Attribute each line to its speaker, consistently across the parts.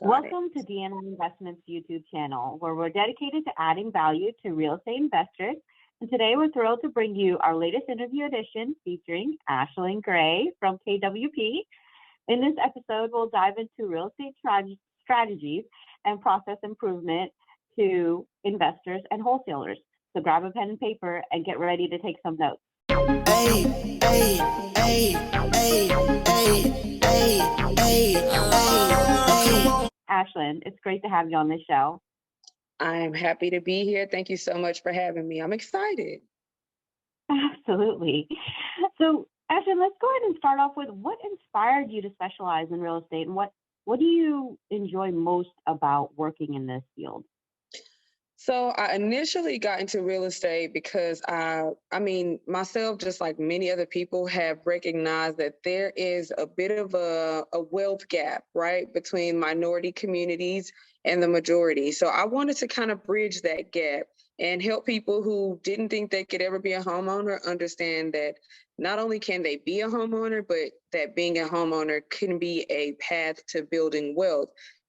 Speaker 1: Got it.
Speaker 2: Welcome to DNI Investments YouTube channel, where we're dedicated to adding value to real estate investors. And today we're thrilled to bring you our latest interview edition featuring Ashlynn Gray from KWP. In this episode, we'll dive into real estate strategies and process improvement to investors and wholesalers. So grab a pen and paper and get ready to take some notes.
Speaker 3: Hey, hey, hey, hey, hey, hey, hey, hey.
Speaker 2: Ashlynn, it's great to have you on this show.
Speaker 1: I'm happy to be here. Thank you so much for having me. I'm excited.
Speaker 2: Absolutely. So, Ashlynn, let's go ahead and start off with what inspired you to specialize in real estate, and what do you enjoy most about working in this field?
Speaker 1: So I initially got into real estate because myself, just like many other people, have recognized that there is a bit of a wealth gap, right, between minority communities and the majority. So I wanted to kind of bridge that gap and help people who didn't think they could ever be a homeowner understand that not only can they be a homeowner, but that being a homeowner can be a path to building wealth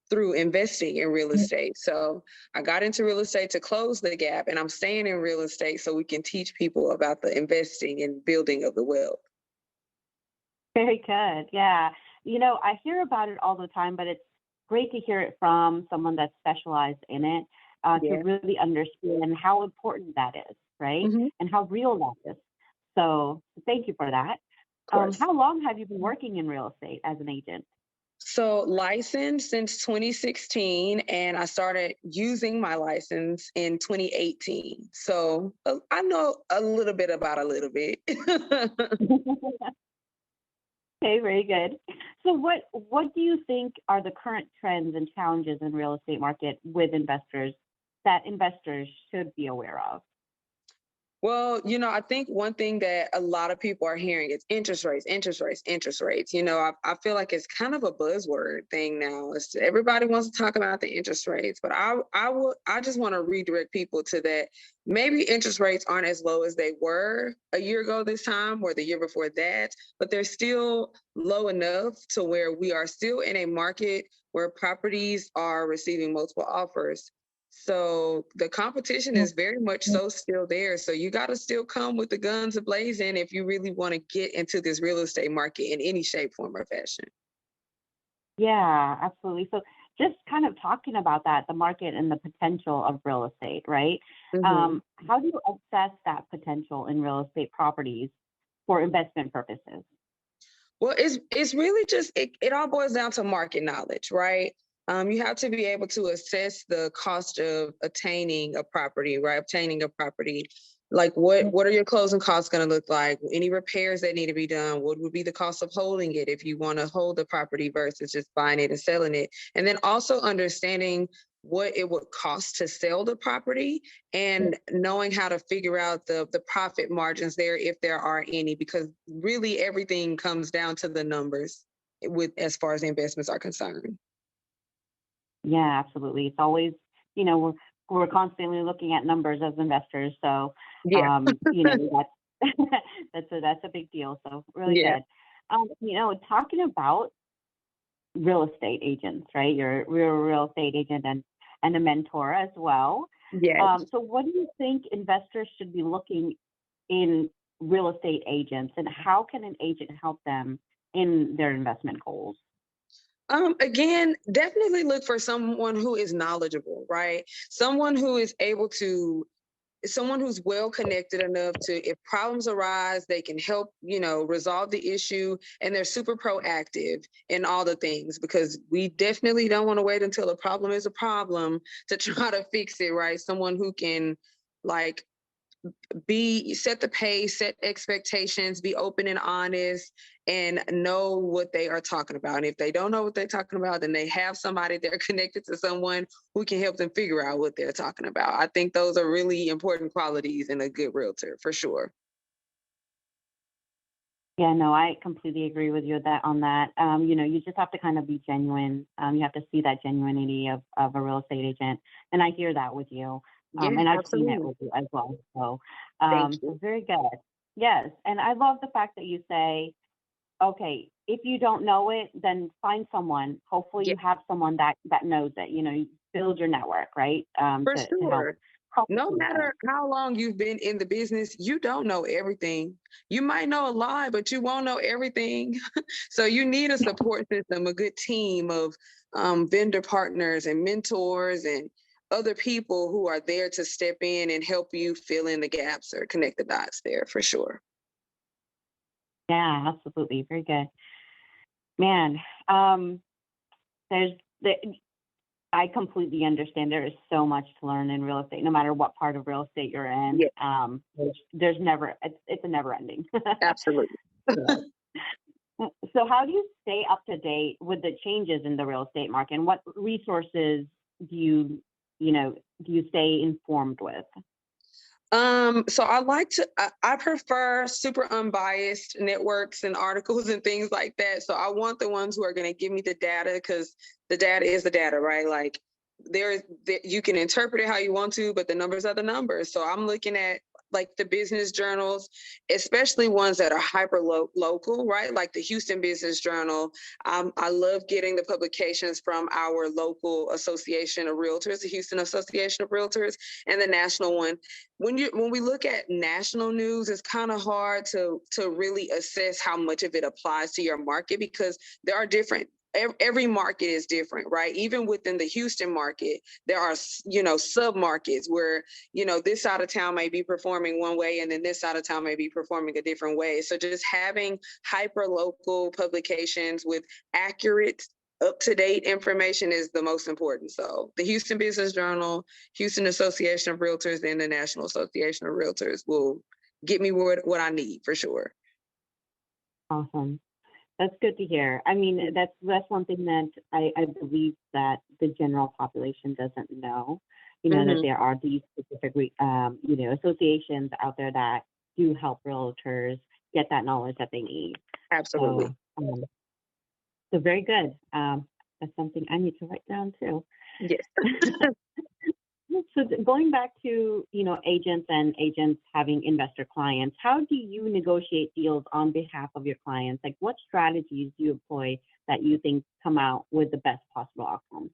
Speaker 1: through investing in real estate. So I got into real estate to close the gap, and I'm staying in real estate so we can teach people about the investing and building of the wealth.
Speaker 2: Very good. Yeah. I hear about it all the time, but it's great to hear it from someone that's specialized in it to really understand how important that is, right?
Speaker 1: Mm-hmm.
Speaker 2: And how real that is. So thank you for that. How long have you been working in real estate as an agent?
Speaker 1: So licensed since 2016, and I started using my license in 2018. So I know a little bit about a little bit.
Speaker 2: Okay, very good. So what do you think are the current trends and challenges in real estate market with investors that investors should be aware of?
Speaker 1: Well, I think one thing that a lot of people are hearing is interest rates, interest rates, interest rates. I feel like it's kind of a buzzword thing now. Everybody wants to talk about the interest rates, but I just want to redirect people to that. Maybe interest rates aren't as low as they were a year ago this time or the year before that, but they're still low enough to where we are still in a market where properties are receiving multiple offers. So the competition is very much so still there. So you got to still come with the guns ablazing if you really want to get into this real estate market in any shape, form, or fashion.
Speaker 2: Yeah, absolutely. So just kind of talking about that, the market and the potential of real estate, right?
Speaker 1: Mm-hmm.
Speaker 2: How do you assess that potential in real estate properties for investment purposes?
Speaker 1: Well, it's really just, it all boils down to market knowledge, right? You have to be able to assess the cost of attaining a property, right? Obtaining a property. Like what are your closing costs going to look like? Any repairs that need to be done? What would be the cost of holding it if you want to hold the property versus just buying it and selling it? And then also understanding what it would cost to sell the property and knowing how to figure out the profit margins there, if there are any, because really everything comes down to the numbers as far as the investments are concerned.
Speaker 2: Yeah, absolutely. It's always, we're constantly looking at numbers as investors. So,
Speaker 1: Yeah.
Speaker 2: that's a big deal. So really good. Talking about real estate agents, right? You're a real estate agent and a mentor as well.
Speaker 1: Yes.
Speaker 2: So what do you think investors should be looking in real estate agents, and how can an agent help them in their investment goals?
Speaker 1: Again, definitely look for someone who is knowledgeable, right? Someone who's well connected enough to, if problems arise, they can help, resolve the issue, and they're super proactive in all the things, because we definitely don't want to wait until a problem is a problem to try to fix it, right? Someone who can set the pace, set expectations, be open and honest, and know what they are talking about. And if they don't know what they're talking about, then they have somebody, they're connected to someone who can help them figure out what they're talking about. I think those are really important qualities in a good realtor, for sure.
Speaker 2: Yeah, no, I completely agree with you on that. You just have to kind of be genuine. You have to see that genuinity of a real estate agent. And I hear that with you.
Speaker 1: Yeah,
Speaker 2: and I've
Speaker 1: absolutely.
Speaker 2: seen it with you as well. So,
Speaker 1: Thank you.
Speaker 2: so very good. Yes. And I love the fact that you say, okay, if you don't know it, then find someone. Hopefully
Speaker 1: Yeah,
Speaker 2: you have someone that knows it. You build your network, right?
Speaker 1: for
Speaker 2: To help
Speaker 1: sure.
Speaker 2: help
Speaker 1: No
Speaker 2: you with it.
Speaker 1: matter how long you've been in the business, you don't know everything. You might know a lot, but you won't know everything. So you need a support system, a good team of vendor partners and mentors and other people who are there to step in and help you fill in the gaps or connect the dots there for sure.
Speaker 2: Yeah, absolutely. Very good. Man, um, there's the I completely understand. There is so much to learn in real estate, no matter what part of real estate you're in.
Speaker 1: Yeah,
Speaker 2: There's never, it's a never ending.
Speaker 1: absolutely.
Speaker 2: So how do you stay up to date with the changes in the real estate market? And what resources do you stay informed with?
Speaker 1: So I prefer super unbiased networks and articles and things like that. So I want the ones who are going to give me the data because the data is the data, right? Like you can interpret it how you want to, but the numbers are the numbers. So I'm looking at like the business journals, especially ones that are hyper local, right? Like the Houston Business Journal. I love getting the publications from our local association of realtors, the Houston Association of Realtors, and the national one. When we look at national news, it's kind of hard to really assess how much of it applies to your market because there are different. Every market is different, right? Even within the Houston market, there are, sub markets where, this side of town may be performing one way and then this side of town may be performing a different way. So just having hyper local publications with accurate, up-to-date information is the most important. So the Houston Business Journal, Houston Association of Realtors, and the National Association of Realtors will get me what I need for sure.
Speaker 2: Awesome. That's good to hear. I mean, that's one thing that I believe that the general population doesn't know. That there are these specific, associations out there that do help realtors get that knowledge that they need.
Speaker 1: Absolutely.
Speaker 2: So very good. That's something I need to write down too.
Speaker 1: Yes.
Speaker 2: So going back to, agents and agents having investor clients, how do you negotiate deals on behalf of your clients? Like what strategies do you employ that you think come out with the best possible outcome?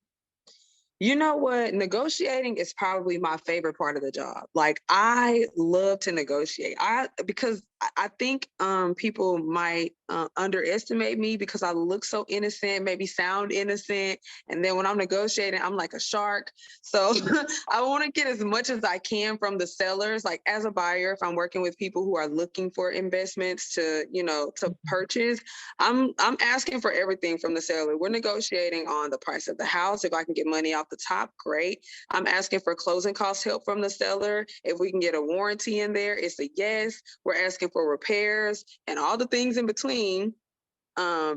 Speaker 1: You know what? Negotiating is probably my favorite part of the job. Like I love to negotiate. Because I think people might underestimate me because I look so innocent, maybe sound innocent, and then when I'm negotiating, I'm like a shark. So I want to get as much as I can from the sellers. Like as a buyer, if I'm working with people who are looking for investments to purchase, I'm asking for everything from the seller. We're negotiating on the price of the house. If I can get money off the top, great. I'm asking for closing cost help from the seller. If we can get a warranty in there, it's a yes. We're asking for repairs and all the things in between.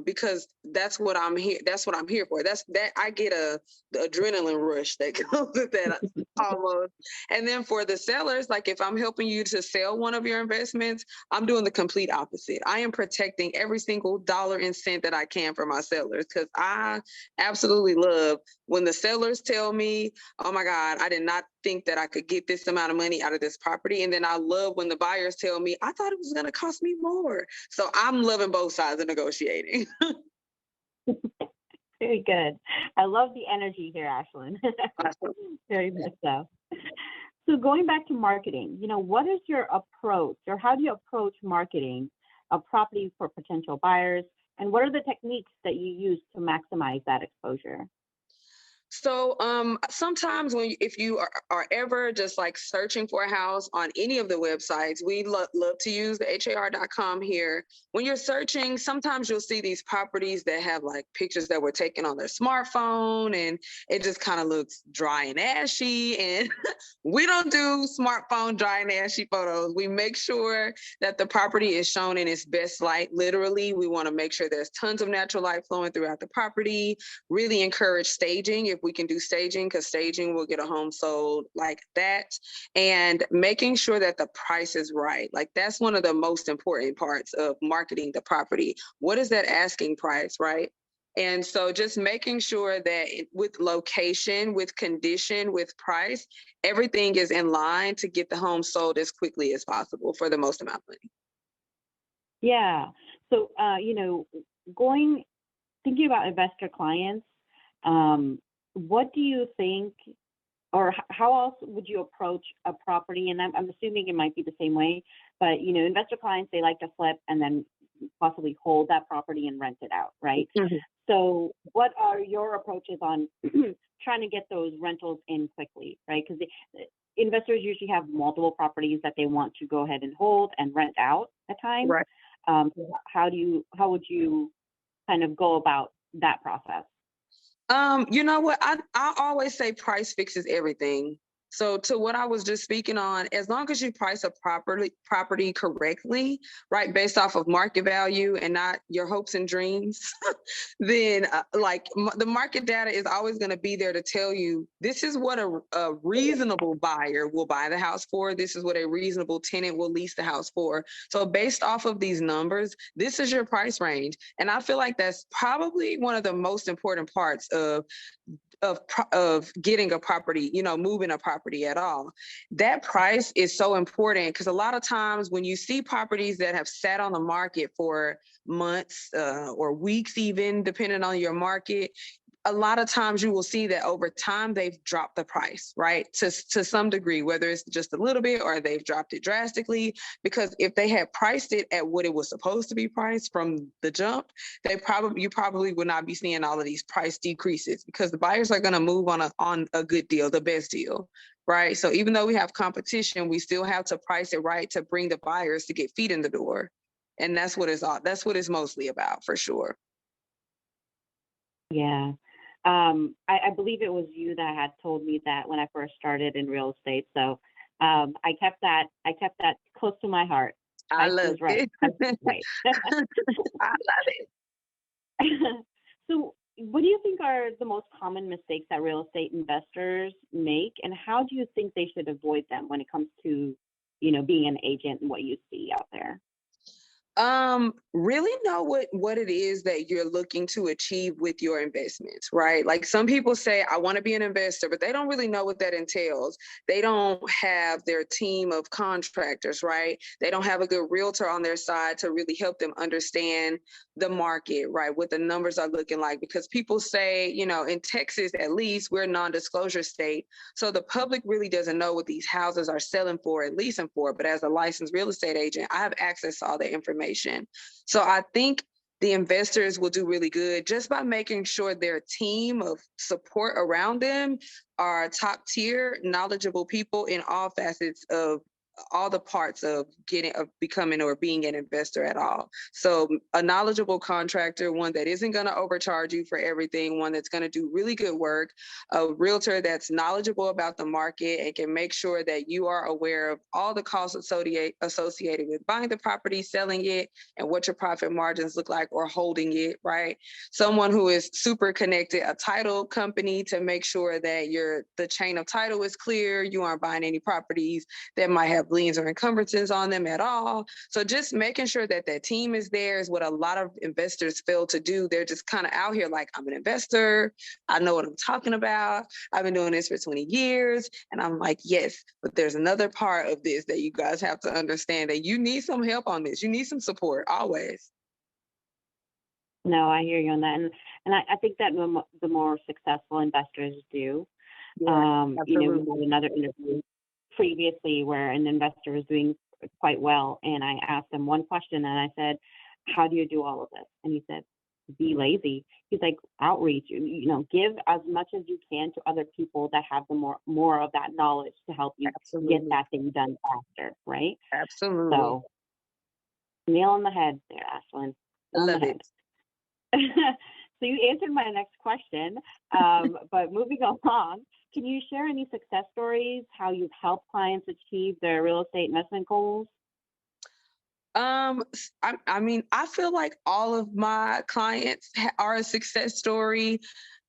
Speaker 1: Because that's what I'm here. That's what I'm here for. That I get the adrenaline rush that comes with that almost. And then for the sellers, like if I'm helping you to sell one of your investments, I'm doing the complete opposite. I am protecting every single dollar and cent that I can for my sellers because I absolutely love when the sellers tell me, "Oh my God, I did not think that I could get this amount of money out of this property," and then I love when the buyers tell me, "I thought it was going to cost me more." So I'm loving both sides of negotiating.
Speaker 2: Very good. I love the energy here, Ashlynn. Very much so. So going back to marketing, what is your approach or how do you approach marketing a property for potential buyers? And what are the techniques that you use to maximize that exposure?
Speaker 1: So sometimes if you are ever just like searching for a house on any of the websites, we love to use the har.com here. When you're searching, sometimes you'll see these properties that have like pictures that were taken on their smartphone and it just kind of looks dry and ashy. And we don't do smartphone dry and ashy photos. We make sure that the property is shown in its best light. Literally, we want to make sure there's tons of natural light flowing throughout the property. Really encourage staging if we can do staging, because staging will get a home sold like that. And making sure that the price is right. Like that's one of the most important parts of marketing the property. What is that asking price, right? And so just making sure that with location, with condition, with price, everything is in line to get the home sold as quickly as possible for the most amount of money.
Speaker 2: Yeah. So, thinking about investor clients, what do you think, or how else would you approach a property? And I'm assuming it might be the same way, but investor clients, they like to flip and then possibly hold that property and rent it out, right?
Speaker 1: Mhm.
Speaker 2: So what are your approaches on trying to get those rentals in quickly, right? Because investors usually have multiple properties that they want to go ahead and hold and rent out at times.
Speaker 1: Right.
Speaker 2: So how would you kind of go about that process?
Speaker 1: You know what? I always say price fixes everything. So to what I was just speaking on, as long as you price a property correctly, right, based off of market value and not your hopes and dreams, then the market data is always going to be there to tell you this is what a reasonable buyer will buy the house for. This is what a reasonable tenant will lease the house for. So based off of these numbers, this is your price range. And I feel like that's probably one of the most important parts of getting a property, moving a property at all. That price is so important because a lot of times when you see properties that have sat on the market for months or weeks, even depending on your market, a lot of times you will see that over time they've dropped the price, right? To some degree, whether it's just a little bit or they've dropped it drastically, because if they had priced it at what it was supposed to be priced from the jump, you probably would not be seeing all of these price decreases because the buyers are going to move on a good deal, the best deal, right? So even though we have competition, we still have to price it right to bring the buyers to get feet in the door. And that's what it's mostly about, for sure.
Speaker 2: Yeah. I believe it was you that had told me that when I first started in real estate. So I kept that close to my heart.
Speaker 1: I love
Speaker 2: right.
Speaker 1: it.
Speaker 2: Right.
Speaker 1: I love it.
Speaker 2: So what do you think are the most common mistakes that real estate investors make, and how do you think they should avoid them when it comes to, being an agent and what you see out there?
Speaker 1: Really know what it is that you're looking to achieve with your investments, right? Like some people say, I want to be an investor, but they don't really know what that entails. They don't have their team of contractors, right? They don't have a good realtor on their side to really help them understand the market, right? What the numbers are looking like. Because people say, in Texas, at least, we're a non-disclosure state. So the public really doesn't know what these houses are selling for and leasing for. But as a licensed real estate agent, I have access to all that information. So I think the investors will do really good just by making sure their team of support around them are top tier, knowledgeable people in all facets of all the parts of becoming or being an investor at all. So a knowledgeable contractor, one that isn't going to overcharge you for everything, one that's going to do really good work, a realtor that's knowledgeable about the market and can make sure that you are aware of all the costs associated with buying the property, selling it, and what your profit margins look like, or holding it, right? Someone who is super connected, a title company, to make sure that the chain of title is clear, you aren't buying any properties that might have liens or encumbrances on them at all. So just making sure that team is there is what a lot of investors fail to do. They're just kind of out here like, I'm an investor, I know what I'm talking about, I've been doing this for 20 years. And I'm like, yes, but there's another part of this that you guys have to understand, that you need some help on this. You need some support always.
Speaker 2: No, I hear you on that. And I think that the more successful investors do.
Speaker 1: Yeah,
Speaker 2: We had another interview previously where an investor was doing quite well, and I asked him one question, and I said, how do you do all of this? And he said, be lazy. He's like, outreach, give as much as you can to other people that have the more of that knowledge to help you get that thing done faster, right?
Speaker 1: Absolutely.
Speaker 2: So nail on the head there, Ashlynn.
Speaker 1: Love it.
Speaker 2: So you answered my next question, but moving along, can you share any success stories, how you've helped clients achieve their real estate investment goals?
Speaker 1: I feel like all of my clients are a success story.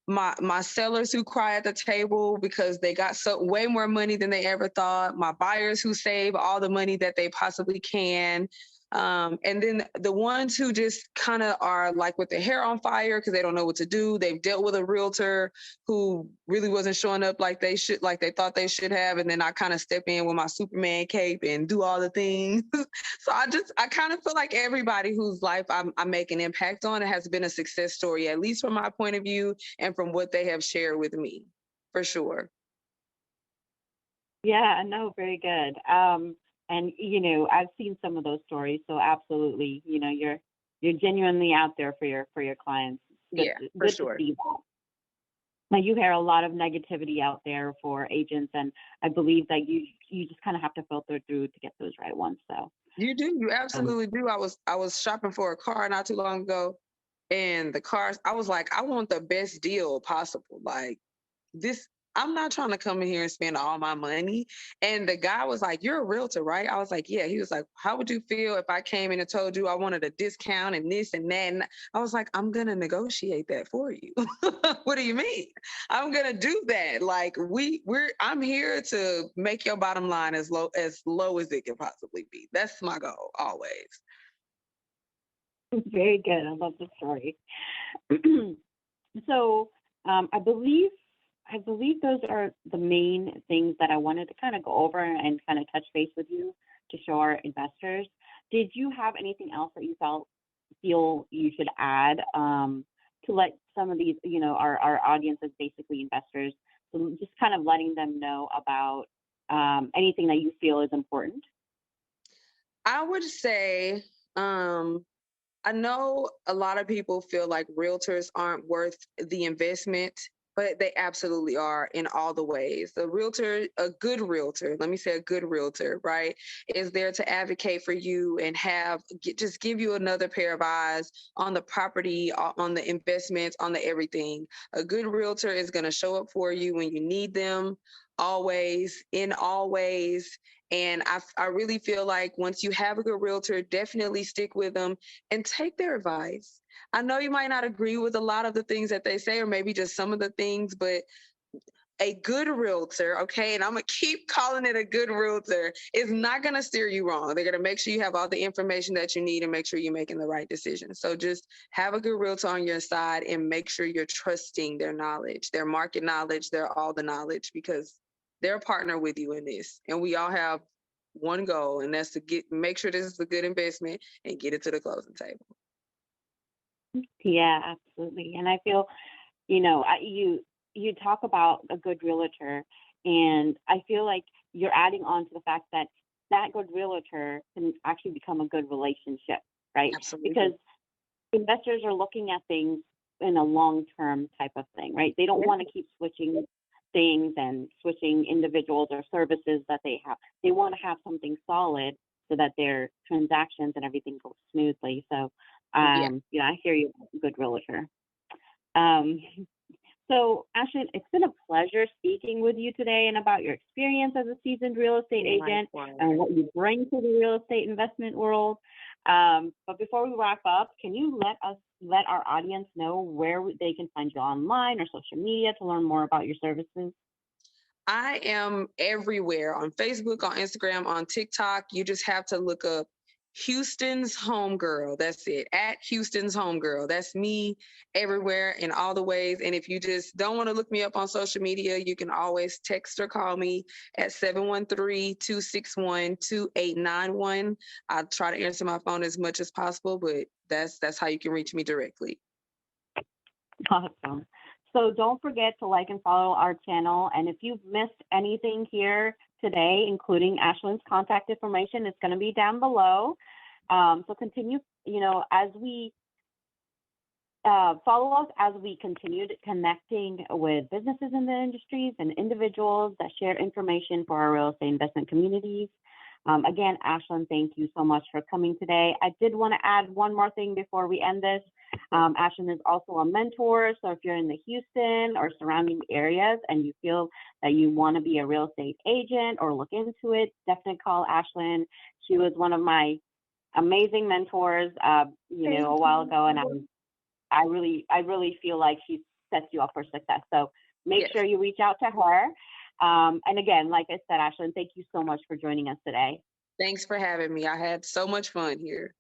Speaker 1: My sellers who cry at the table because they got way more money than they ever thought. My buyers who save all the money that they possibly can. And then the ones who just kind of are like with their hair on fire because they don't know what to do. They've dealt with a realtor who really wasn't showing up like they should, like they thought they should have. And then I kind of step in with my Superman cape and do all the things. So I kind of feel like everybody whose life I make an impact on, it has been a success story, at least from my point of view and from what they have shared with me, for sure.
Speaker 2: Yeah, no, very good. And I've seen some of those stories, so absolutely, you're genuinely out there for your clients.
Speaker 1: Yeah, for
Speaker 2: Good to
Speaker 1: sure.
Speaker 2: see that. Now, you hear a lot of negativity out there for agents, and I believe that you just kind of have to filter through to get those right ones. So
Speaker 1: You do. You
Speaker 2: um,
Speaker 1: absolutely do. I was shopping for a car not too long ago, and the cars, I was like, I want the best deal possible. Like this, I'm not trying to come in here and spend all my money. And the guy was like, "You're a realtor, right?" I was like, "Yeah." He was like, "How would you feel if I came in and told you I wanted a discount and this and that?" And I was like, "I'm gonna negotiate that for you." What do you mean? I'm gonna do that. Like I'm here to make your bottom line as low as it can possibly be. That's my goal always.
Speaker 2: very good. I love the story. So I believe those are the main things that I wanted to kind of go over and kind of touch base with you to show our investors. Did you have anything else that you feel you should add to let some of these, our audience is basically investors, so just kind of letting them know about anything that you feel is important?
Speaker 1: I would say, I know a lot of people feel like realtors aren't worth the investment, but they absolutely are in all the ways. A good realtor, let me say a good realtor, right, is there to advocate for you and just give you another pair of eyes on the property, on the investments, on the everything. A good realtor is going to show up for you when you need them, always, in all ways. And I really feel like once you have a good realtor, definitely stick with them and take their advice. I know you might not agree with a lot of the things that they say, or maybe just some of the things, but a good realtor, okay, and I'm gonna keep calling it a good realtor, is not gonna steer you wrong. They're gonna make sure you have all the information that you need and make sure you're making the right decision. So just have a good realtor on your side and make sure you're trusting their knowledge, their market knowledge, their all the knowledge, because they're a partner with you in this. And we all have one goal, and that's to make sure this is a good investment and get it to the closing table.
Speaker 2: Yeah, absolutely. And I feel, you talk about a good realtor, and I feel like you're adding on to the fact that that good realtor can actually become a good relationship, right? Because
Speaker 1: Absolutely.
Speaker 2: investors are looking at things in a long-term type of thing, right? They don't
Speaker 1: Yeah.
Speaker 2: want to keep switching things and switching individuals or services that they have. They want to have something solid so that their transactions and everything goes smoothly. So,
Speaker 1: Yeah.
Speaker 2: I hear you, good realtor. Um, so, Ashley, it's been a pleasure speaking with you today and about your experience as a seasoned real estate agent and
Speaker 1: Likewise.
Speaker 2: what you bring to the real estate investment world. But before we wrap up, can you let our audience know where they can find you online or social media to learn more about your services?
Speaker 1: I am everywhere on Facebook, on Instagram, on TikTok. You just have to look up Houston's Homegirl. That's it. At Houston's Homegirl. That's me everywhere in all the ways. And if you just don't want to look me up on social media, you can always text or call me at 713-261-2891. I try to answer my phone as much as possible, but that's how you can reach me directly.
Speaker 2: Awesome. So don't forget to like and follow our channel. And if you've missed anything here today, including Ashlynn's contact information, it's going to be down below. So continue, as we follow us as we continue connecting with businesses in the industries and individuals that share information for our real estate investment communities. Again, Ashlynn, thank you so much for coming today. I did want to add one more thing before we end this. Ashlynn is also a mentor, so if you're in the Houston or surrounding areas and you feel that you want to be a real estate agent or look into it, definitely call Ashlynn. She was one of my amazing mentors, a while ago, and I really feel like she sets you up for success. So make sure you reach out to her. And again, like I said, Ashlynn, thank you so much for joining us today.
Speaker 1: Thanks for having me. I had so much fun here.